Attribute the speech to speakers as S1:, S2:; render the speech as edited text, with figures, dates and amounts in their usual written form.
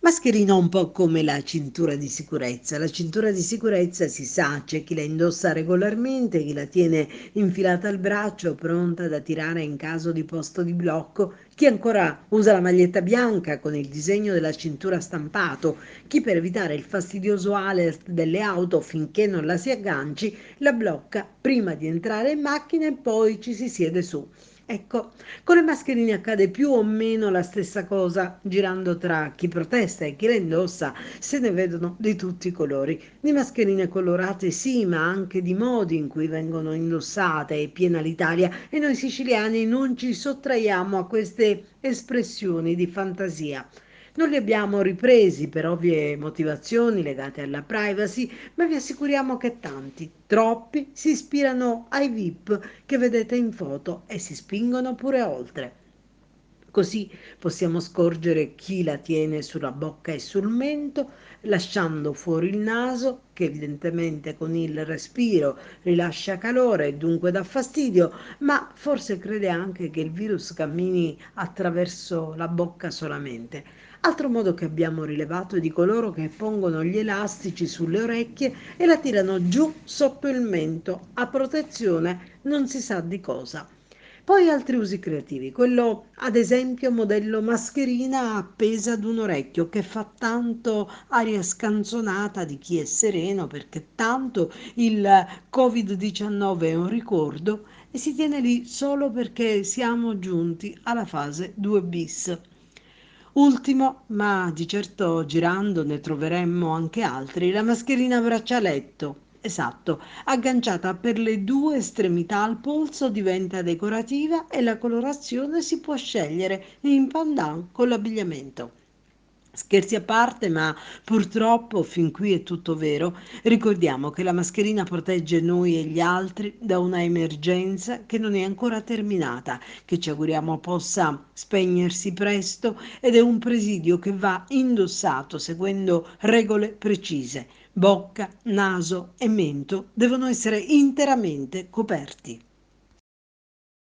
S1: Mascherina un po' come la cintura di sicurezza. La cintura di sicurezza si sa, c'è chi la indossa regolarmente, chi la tiene infilata al braccio, pronta da tirare in caso di posto di blocco, chi ancora usa la maglietta bianca con il disegno della cintura stampato, chi per evitare il fastidioso alert delle auto finché non la si agganci, la blocca prima di entrare in macchina e poi ci si siede su. Ecco, con le mascherine accade più o meno la stessa cosa, girando tra chi protesta e chi le indossa, se ne vedono di tutti i colori. Di mascherine colorate sì, ma anche di modi in cui vengono indossate, è piena l'Italia e noi siciliani non ci sottraiamo a queste espressioni di fantasia. Non li abbiamo ripresi per ovvie motivazioni legate alla privacy, ma vi assicuriamo che tanti, troppi, si ispirano ai VIP che vedete in foto e si spingono pure oltre. Così possiamo scorgere chi la tiene sulla bocca e sul mento, lasciando fuori il naso, che evidentemente con il respiro rilascia calore e dunque dà fastidio, ma forse crede anche che il virus cammini attraverso la bocca solamente. Altro modo che abbiamo rilevato è di coloro che pongono gli elastici sulle orecchie e la tirano giù sotto il mento, a protezione non si sa di cosa. Poi altri usi creativi, quello ad esempio modello mascherina appesa ad un orecchio che fa tanto aria scanzonata di chi è sereno perché tanto il Covid-19 è un ricordo e si tiene lì solo perché siamo giunti alla fase 2 bis. Ultimo, ma di certo girando ne troveremmo anche altri, la mascherina a braccialetto. Esatto, agganciata per le due estremità al polso diventa decorativa e la colorazione si può scegliere in pandan con l'abbigliamento. Scherzi a parte, ma purtroppo fin qui è tutto vero. Ricordiamo che la mascherina protegge noi e gli altri da una emergenza che non è ancora terminata, che ci auguriamo possa spegnersi presto ed è un presidio che va indossato seguendo regole precise. Bocca, naso e mento devono essere interamente coperti.